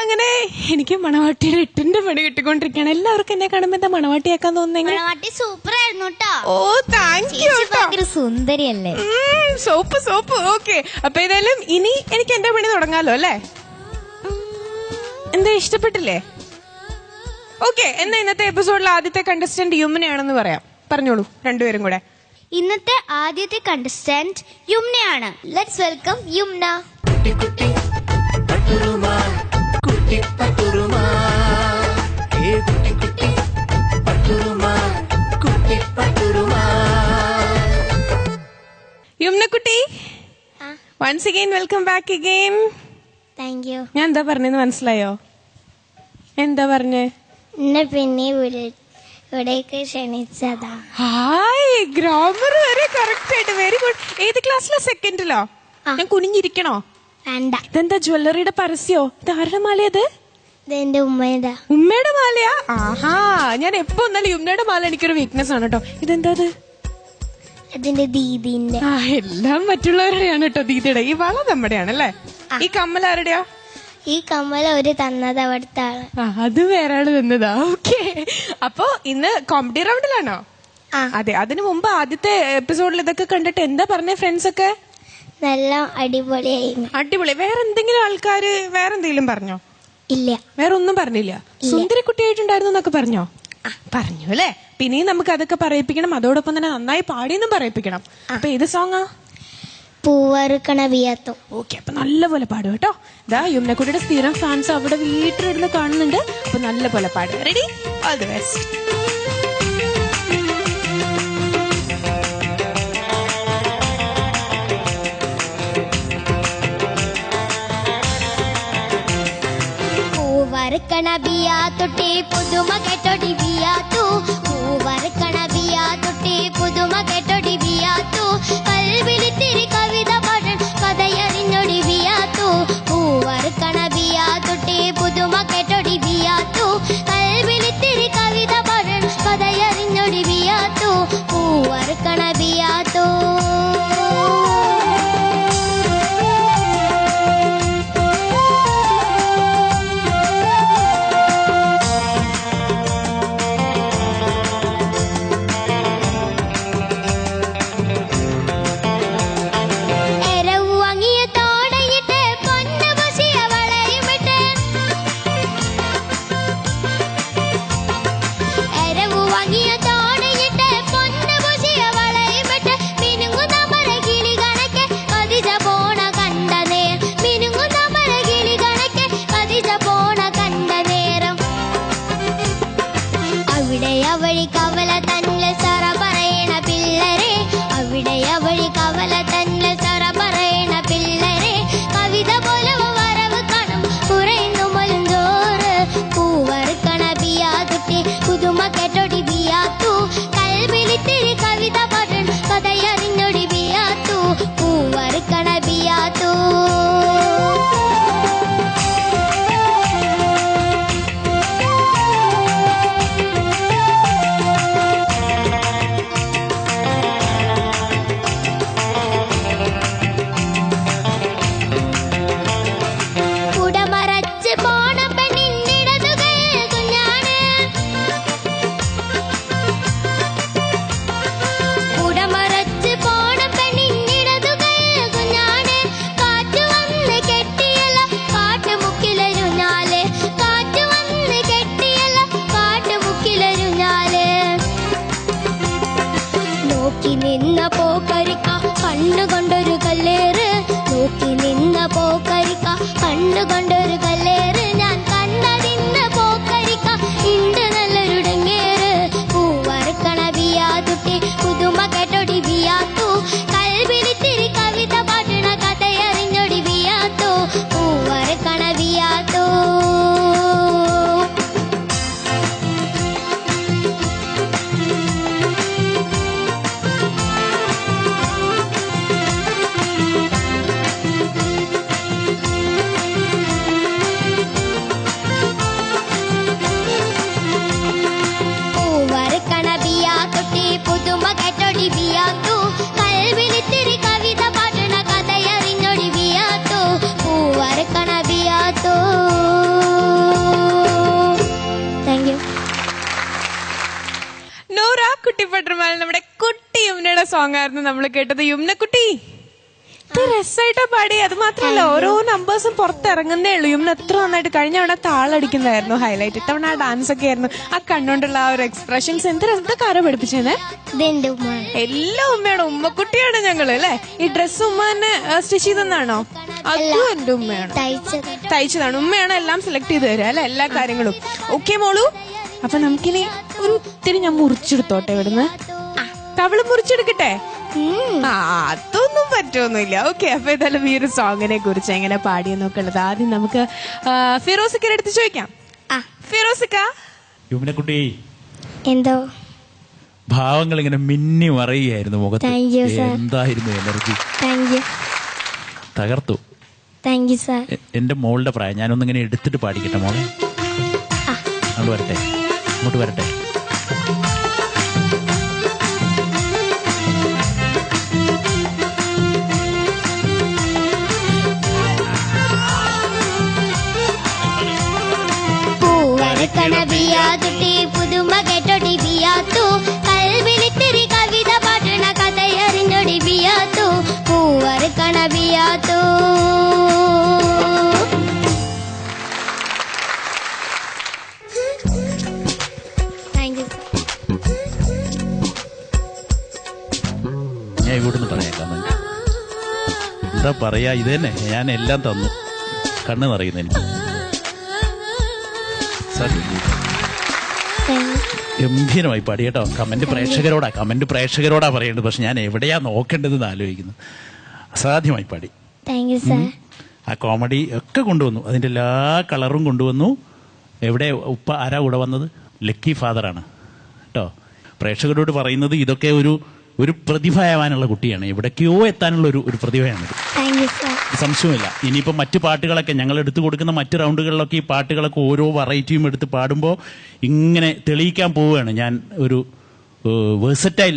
അങ്ങനെ എനിക്ക് മണവാട്ടിയുടെ 8ന്റെ പണി കിട്ടിക്കൊണ്ടിരിക്കുകയാണ്. എല്ലാവർക്കും എന്നെ കാണുമ്പോ എന്താ മണവാട്ടിയാക്കാൻ തോന്നുന്നത്? സൂപ്പർ ആയിരുന്നു കേട്ടോ. ഓ താങ്ക് യു. സുന്ദരിയല്ലേ? സോപ്പ്. ഓക്കെ, അപ്പൊ ഏതായാലും ഇനി എനിക്ക് എന്റെ പണി തുടങ്ങാലോ അല്ലേ? എന്താ ഇഷ്ടപ്പെട്ടില്ലേ? ഓക്കെ, എന്നാ ഇന്നത്തെ എപ്പിസോഡിൽ ആദ്യത്തെ കണ്ടസ്റ്റന്റ് യുമ്നയാണെന്ന് പറയാം. പറഞ്ഞോളൂ രണ്ടുപേരും കൂടെ. ഇന്നത്തെ ആദ്യത്തെ കണ്ടസ്റ്റന്റ് യുമ്നയാണ്. Let's welcome Yumna. യുമ്നക്കുട്ടി, once again welcome back again. Thank you. ഞാൻ എന്താ പറഞ്ഞെന്ന് മനസ്സിലായോ? എന്താ പറഞ്ഞേ? എന്നെ പിന്നെ ഇവിടേക്ക് ക്ഷണിച്ചതാ. ഹായ്, ഗ്രാമർ വരെ കറക്റ്റ് ആയിട്ട്. Very good. ഏത് ക്ലാസ്സിലോ? സെക്കൻഡിലോ? ഞാൻ കുനിഞ്ഞിരിക്കണോ? വേണ്ട. ഇതെന്താ ജ്വല്ലറിയുടെ പരസ്യോ? ഇത് ആരുടെ മാലയത്? ഇതെന്റെ ഉമ്മയുടെ. ഉമ്മയുടെ മാലയാ? ആഹാ, ഞാൻ എപ്പോ വന്നാലും ഉമ്മയുടെ മാല എനിക്കൊരു വീക്ക്നെസ് ആണ് കേട്ടോ. ഇതെന്താ? അതിന്റെ ദീദിന്റെ. എല്ലാം മറ്റുള്ളവരുടെയാണ് കേട്ടോ. ദീദിയുടെ. ഈ വള നമ്മുടെയാണ് അല്ലേ? ഈ കമ്മൽ ആരുടെയാ? ഈ കമ്മൽ ഒരു തന്നത് അവിടുത്തെ ആള്. അത് വേറെ ആള് തന്നതാ. ഓക്കെ, അപ്പൊ ഇന്ന് കോമഡി റൗണ്ടിലാണോ? അതെ. അതിനു മുമ്പ് ആദ്യത്തെ എപ്പിസോഡിൽ ഇതൊക്കെ കണ്ടിട്ട് എന്താ പറഞ്ഞ ഫ്രണ്ട്സ് ഒക്കെ? നല്ല അടിപൊളിയായി. അടിപൊളി. വേറെ എന്തെങ്കിലും ആൾക്കാര് വേറെ എന്തെങ്കിലും പറഞ്ഞോ? ഇല്ല, വേറെ ഒന്നും പറഞ്ഞില്ല. സുന്ദരി കുട്ടിയായിട്ടുണ്ടായിരുന്നു എന്നൊക്കെ പറഞ്ഞോ? പറഞ്ഞു അല്ലേ? പിന്നെയും നമുക്ക് അതൊക്കെ പറയിപ്പിക്കണം. അതോടൊപ്പം തന്നെ നന്നായി പാടിയെന്നും പറയിപ്പിക്കണം. അപ്പൊ ഏത് സോങ്ങാ? പൂവറുക്കണ വിയത്തു. ഓക്കെ, അപ്പൊ നല്ലപോലെ പാടും കേട്ടോ. ഇതാ യുമ്നക്കുട്ടിയുടെ സ്ഥിരം ഫാൻസ് അവിടെ വീട്ടിലിരുന്ന് കാണുന്നുണ്ട്. അപ്പൊ നല്ലപോലെ പാടുക. റെഡി? All the best. പൂവറുക്കണ വിയാത്തുട്ടി പുതുമ കെട്ടൊടി വിയാത്തു. പൂവറുക്കണ വിയാത്തുട്ടി പുതുമ കെട്ടൊടി വിയാത്തു. കൽവിലിത്തിരി കവിത പാടൻ കഥയറിഞ്ഞൊടി വിയാത്തു. പൂവറുക്കണ വിയാത്തുട്ടി പുതുമ കെട്ടൊടി വിയാത്തു. കൽവിലിത്തിരി കവിത പാടൻ കഥയറിഞ്ഞൊടി വിയാത്തു. പൂവറുക്കണ വിയാത്തു. സോങ് ആയിരുന്നു നമ്മൾ കേട്ടത്. യുമ്നക്കുട്ടി രസമായിട്ടാ പാടി. അത് മാത്രമല്ല ഓരോ നമ്പേഴ്സും പുറത്തിറങ്ങുന്നേ ഉള്ളൂ. യുമ്ന എത്ര നന്നായിട്ട് കഴിഞ്ഞ തവണ താളടിക്കുന്നതായിരുന്നു ഹൈലൈറ്റ്. ഇത്തവണ ആ ഡാൻസ് ഒക്കെ ആയിരുന്നു. ആ കണ്ണുകൊണ്ടുള്ള ആ ഒരു എക്സ്പ്രഷൻസ് എന്തൊക്കെ ആരോ പഠിപ്പിച്ചേനെ? എല്ലാം ഉമ്മയാണ്. ഉമ്മക്കുട്ടിയാണ് ഞങ്ങള് അല്ലെ. ഈ ഡ്രസ്സ് ഉമ്മ തന്നെ സ്റ്റിച്ച് ചെയ്തെന്നാണോ? അതും എന്റെ ഉമ്മയാണ് തയ്ച്ചതാണ്. ഉമ്മയാണ് എല്ലാം സെലക്ട് ചെയ്ത് തരിക അല്ലെ, എല്ലാ കാര്യങ്ങളും. ഓക്കെ മോളു, അപ്പൊ നമുക്കിനി ഒരു ഇത്തിരി ഞാൻ മുറിച്ചെടുത്തോട്ടെ ഇവിടുന്ന്. കവള് മുറിച്ചെടുക്കട്ടെ? അതൊന്നും പറ്റുമൊന്നുമില്ല. ഓക്കെ, അപ്പൊ ഏതായാലും ഈ ഒരു സോങ്ങിനെ കുറിച്ച് എങ്ങനെ പാടിയെന്നൊക്കെ ഉള്ളത് ആദ്യം നമുക്ക് ഫിറോസിക്കയുടെ അടുത്ത് ചോദിക്കാം. ഫിറോസിക്ക, യുമ്നക്കുട്ടി എന്തോ ഭാവങ്ങൾ ഇങ്ങനെ മിന്നി മറയുകയായിരുന്നു മുഖത്ത്. എന്തായിരുന്നു എനർജി! തകർത്തു. എന്റെ മോളുടെ പ്രായം. ഞാനൊന്നിങ്ങനെ എടുത്തിട്ട് പാടിക്കട്ടെ മോളെ. അങ്ങോട്ട് വരട്ടെ, അങ്ങോട്ട് വരട്ടെ. പുതുമ കേട്ടോടി ബിയാത്തു, കൽവിലിത്തിരി കവിത പാടണ കഥയറിഞ്ഞോടി ബിയാത്തു, പൂവറുക്കണ ബിയാത്തു. ഞാൻ ഇവിടുന്ന് പറയാം. എന്താ പറയാ, ഇത് തന്നെ ഞാൻ എല്ലാം തന്നു. കണ്ണ് നിറയുന്നതിന് ഗംഭീരമായി പാടി കേട്ടോ. കമന്റ് പ്രേക്ഷകരോടാ പറയേണ്ടത്. പക്ഷെ ഞാൻ എവിടെയാ നോക്കേണ്ടതെന്ന് ആലോചിക്കുന്നു. അസാധ്യമായി പാടി. ആ കോമഡി ഒക്കെ കൊണ്ടുവന്നു. അതിന്റെ എല്ലാ കളറും കൊണ്ടുവന്നു. എവിടെ ഉപ്പ ആരാ കൂടെ വന്നത്? ലക്കി ഫാദറാണ് കേട്ടോ. പ്രേക്ഷകരോട് പറയുന്നത് ഇതൊക്കെ ഒരു പ്രതിഭയാവാനുള്ള കുട്ടിയാണ്. എവിടേക്കോ എത്താനുള്ള ഒരു പ്രതിഭയാണിത്. സംശയമില്ല. ഇനിയിപ്പോൾ മറ്റു പാട്ടുകളൊക്കെ ഞങ്ങൾ എടുത്തു കൊടുക്കുന്ന മറ്റു റൗണ്ടുകളിലൊക്കെ ഈ പാട്ടുകളൊക്കെ ഓരോ വെറൈറ്റിയും എടുത്ത് പാടുമ്പോൾ ഇങ്ങനെ തെളിയിക്കാൻ പോവുകയാണ് ഞാൻ ഒരു വേഴ്സറ്റൈൽ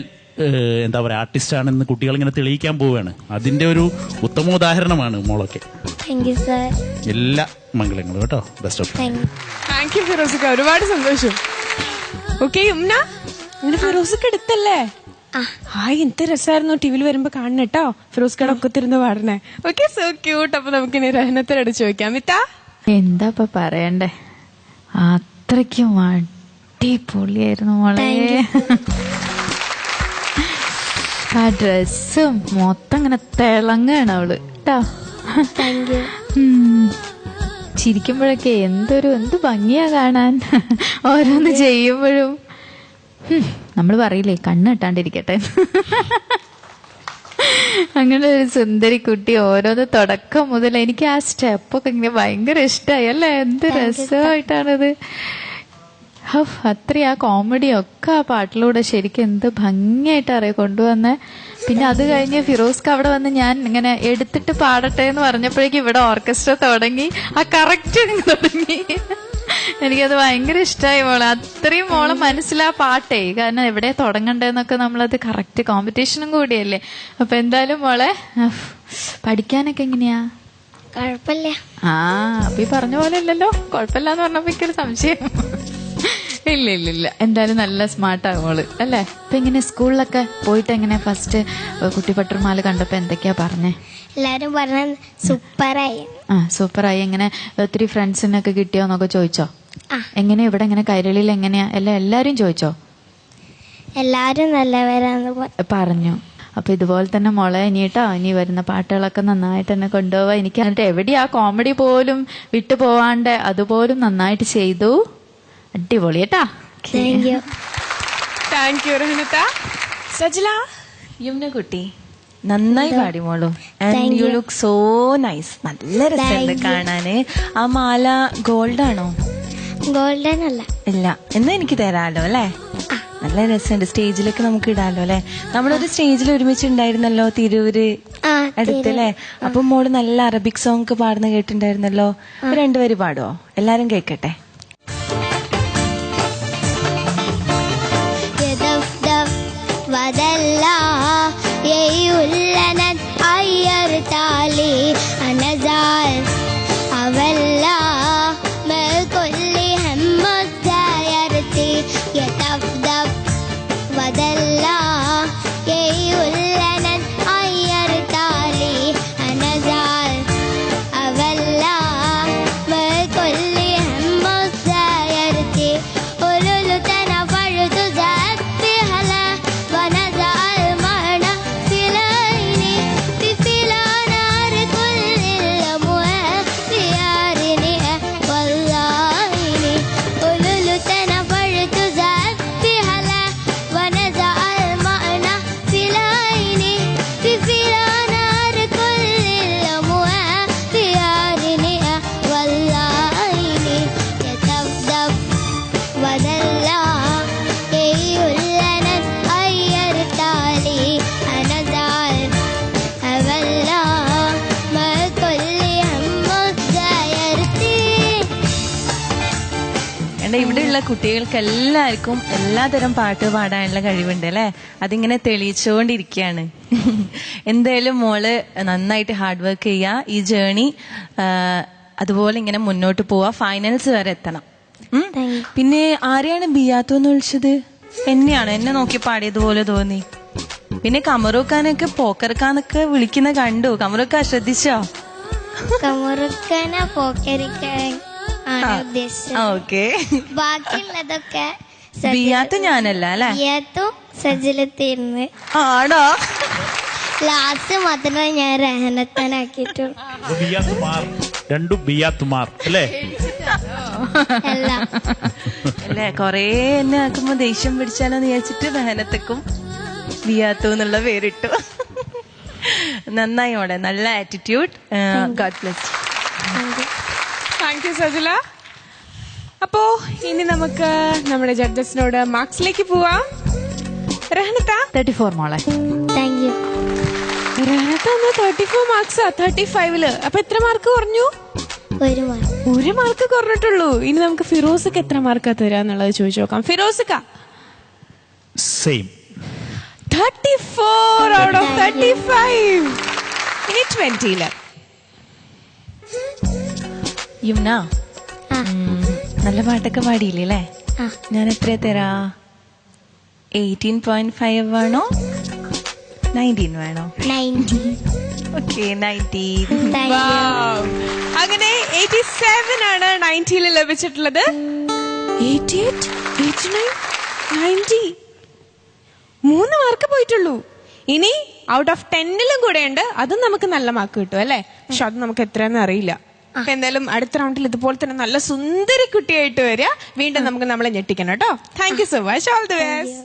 എന്താ പറയുക ആർട്ടിസ്റ്റാണെന്ന് കുട്ടികളിങ്ങനെ തെളിയിക്കാൻ പോവുകയാണ്. അതിന്റെ ഒരു ഉത്തമോദാഹരണമാണ് മോളൊക്കെ. എല്ലാ മംഗളങ്ങളും കേട്ടോ. Best of. താങ്ക് യു ഫിറോസിക്ക, ഒരുപാട് സന്തോഷം. ഓക്കെ യുമ്ന, അങ്ങനെ ഫിറോസിക്ക എടുത്തല്ലേ? ഹായ്, എന്ത് രസമായിരുന്നു ടിവിയിൽ വരുമ്പോ കാണണം കേട്ടോ. ഫിറോസ്കയുടെ ഒക്കത്തിരുന്ന് പാടണേ. Okay, so cute. അപ്പൊ നമുക്ക് ഇനി രഹനത്തിനോട് ചോദിക്കാം. മിത്ത, എന്താ പറയണ്ടേ, അത്രയ്ക്കും അടിപൊളിയായിരുന്നു മോളെ. ആ ഡ്രസ്സും മൊത്തം ഇങ്ങനെ തിളങ്ങാണ് അവള് കേട്ടോ. ചിരിക്കുമ്പോഴൊക്കെ എന്ത് ഭംഗിയാ കാണാൻ. ഓരോന്ന് ചെയ്യുമ്പോഴും നമ്മൾ പറയില്ലേ കണ്ണ് കെട്ടാണ്ടിരിക്കട്ടെ. അങ്ങനെ ഒരു സുന്ദരി കുട്ടി. ഓരോന്ന് തുടക്കം മുതൽ എനിക്ക് ആ സ്റ്റെപ്പൊക്കെ ഇങ്ങനെ ഭയങ്കര ഇഷ്ടമായി അല്ലേ. എന്ത് രസമായിട്ടാണത്. അത്രയും ആ കോമഡിയൊക്കെ ആ പാട്ടിലൂടെ ശരിക്കും എന്ത് ഭംഗിയായിട്ട് കൊണ്ടുവന്നേ. പിന്നെ അത് കഴിഞ്ഞ് ഫിറോസ്ക്ക് അവിടെ വന്ന് ഞാൻ ഇങ്ങനെ എടുത്തിട്ട് പാടട്ടെ എന്ന് പറഞ്ഞപ്പോഴേക്കും ഇവിടെ ഓർക്കസ്ട്ര തുടങ്ങി. ആ കറക്റ്റ് തുടങ്ങി. എനിക്കത് ഭയങ്കര ഇഷ്ടമായി മോളെ. അത്രയും മോളെ മനസ്സിലാ പാട്ടേ. കാരണം എവിടെ തുടങ്ങണ്ടെന്നൊക്കെ നമ്മളത് കറക്റ്റ് കോമ്പറ്റീഷനും കൂടിയല്ലേ. അപ്പൊ എന്തായാലും മോളെ പഠിക്കാനൊക്കെ എങ്ങനെയാ? കുഴപ്പമില്ല. അപ്പൊ ഈ പറഞ്ഞ പോലെ ഇല്ലല്ലോ. കുഴപ്പമില്ലാന്ന് പറഞ്ഞപ്പോ എനിക്കൊരു സംശയം. ഇല്ല എന്തായാലും നല്ല സ്മാർട്ടാകും മോള് അല്ലേ. ഇപ്പൊ ഇങ്ങനെ സ്കൂളിലൊക്കെ പോയിട്ട് എങ്ങനെ ഫസ്റ്റ് കുട്ടിപ്പട്ടർമാല കണ്ടപ്പോ എന്തൊക്കെയാ പറഞ്ഞേ? എല്ലാരും പറഞ്ഞ സൂപ്പറായി. സൂപ്പറായി. എങ്ങനെ ഒത്തിരി ഫ്രണ്ട്സിനൊക്കെ കിട്ടിയോന്നൊക്കെ ചോദിച്ചോ? എങ്ങനെയാ ഇവിടെ എങ്ങനെ കൈരളിയിൽ എങ്ങനെയാ എല്ലാരും ചോദിച്ചോ? എല്ലാരും നല്ലവരാന്ന് പറഞ്ഞു. അപ്പൊ ഇതുപോലെ തന്നെ മോളെ ഇനി വരുന്ന പാട്ടുകളൊക്കെ നന്നായിട്ട് തന്നെ കൊണ്ടുപോവാ. എനിക്ക് എന്നിട്ട് എവിടെയാ കോമഡി പോലും വിട്ടു പോവാണ്ട് അതുപോലും നന്നായിട്ട് ചെയ്തു. അടിപൊളി കേട്ടാ. താങ്ക് യു റഹനത്ത. സജില, യുമ്ന കുട്ടി നന്നായി പാടി മോളൂ. And you look so nice. നല്ല രസമുണ്ട് കാണാന്. ആ മാല ഗോൾഡ് ആണോ? ഗോൾഡൻ അല്ല. ഇല്ല, എന്നാ എനിക്ക് തരാലോ അല്ലേ? നല്ല രസമുണ്ട്. സ്റ്റേജിലൊക്കെ നമുക്ക് ഇടാലോ അല്ലെ. നമ്മളൊരു സ്റ്റേജിൽ ഒരുമിച്ചുണ്ടായിരുന്നല്ലോ തിരൂര് അടുത്തല്ലേ. അപ്പൊ മോള് നല്ല അറബിക് സോങ് ഒക്കെ പാടുന്ന കേട്ടിട്ടുണ്ടായിരുന്നല്ലോ. രണ്ടുപേര് പാടുവോ? എല്ലാരും കേൾക്കട്ടെ. ودلع എന്റെ ഇവിടെയുള്ള കുട്ടികൾക്ക് എല്ലാവർക്കും എല്ലാതരം പാട്ട് പാടാനുള്ള കഴിവുണ്ട് അല്ലെ. അതിങ്ങനെ തെളിയിച്ചുകൊണ്ടിരിക്കുകയാണ്. എന്തായാലും മോള് നന്നായിട്ട് ഹാർഡ് വർക്ക് ചെയ്യുക. ഈ ജേണി അതുപോലെ ഇങ്ങനെ മുന്നോട്ട് പോവാ. ഫൈനൽസ് വരെ എത്തണം. പിന്നെ ആരെയാണ് ബിയാത്തോന്ന് വിളിച്ചത്? എന്നെയാണ്. എന്നെ നോക്കി പാടിയതുപോലെ തോന്നി. പിന്നെ കമറുഖാനൊക്കെ പോക്കർക്കാനൊക്കെ വിളിക്കുന്ന കണ്ടു. കമറുഖാൻ ശ്രദ്ധിച്ചോ? കമറുഖാനെ പോക്കരിക്കാൻ ഓക്കെ. ബാക്കിയുള്ളതൊക്കെ ബിയാത്തു ഞാനല്ല അല്ലെ? ബിയാത്തും സജിലത്തിരുന്ന്. ആണോ? ലാസ്റ്റ് മാത്രമേ ഞാൻ രഹനത്താനാക്കിയിട്ടുള്ളൂ. രണ്ടും ബിയാത്തുമാർ അല്ലേ? അല്ലേ, കൊറേ എന്നെ ആക്കുമ്പോ ദേഷ്യം പിടിച്ചാലോന്ന് വിചാരിച്ചിട്ട് ബഹനത്തക്കും ബിയാത്തു എന്നുള്ള പേരിട്ടു. നന്നായി മോളെ, നല്ല attitude. God bless you. Thank you Sajila. അപ്പോ ഇനി നമുക്ക് നമ്മുടെ ജഡ്ജസിനോട് മാർക്സിലേക്ക് പോവാം. രഹനത്ത 34 മോളെ. Thank you. രഹനത്ത 34 മാർക്സ് 35ല്. അപ്പൊ എത്ര മാർക്ക് കുറഞ്ഞു? 1 മാർക്ക്. 1 മാർക്ക് കുറഞ്ഞിട്ടുള്ളൂ. ഇനി നമുക്ക് ഫിറോസിക്ക് എത്ര മാർക്കാ തരാന്നുള്ളത് ചോദിച്ചു നോക്കാം. ഫിറോസിക്ക സെയിം 34 ഔട്ട് ഓഫ് 35. ഇനി 20ല് യുമ്ന നല്ല പാട്ടൊക്കെ പാടിയില്ലേ അല്ലേ? ഞാൻ എത്ര തരാ? 18.5 വേണോ 19 വേണോ? 90. ഓക്കെ 90. അങ്ങനെ 87 ആണ് 90ല് ലഭിച്ചിട്ടുള്ളത്. 88, 89, 90. 3 മാർക്ക് പോയിട്ടുള്ളൂ. ഇനി ഔട്ട് ഓഫ് 10ലും കൂടെ ഉണ്ട്. അതും നമുക്ക് നല്ല മാർക്ക് കിട്ടും അല്ലെ? പക്ഷെ അത് നമുക്ക് എത്രയെന്ന് അറിയില്ല. അപ്പൊ എന്തായാലും അടുത്ത റൗണ്ടിൽ ഇതുപോലെ തന്നെ നല്ല സുന്ദരി കുട്ടിയായിട്ട് വരിക. വീണ്ടും നമുക്ക് നമ്മളെ ഞെട്ടിക്കണം കേട്ടോ. Thank you so much. All the best.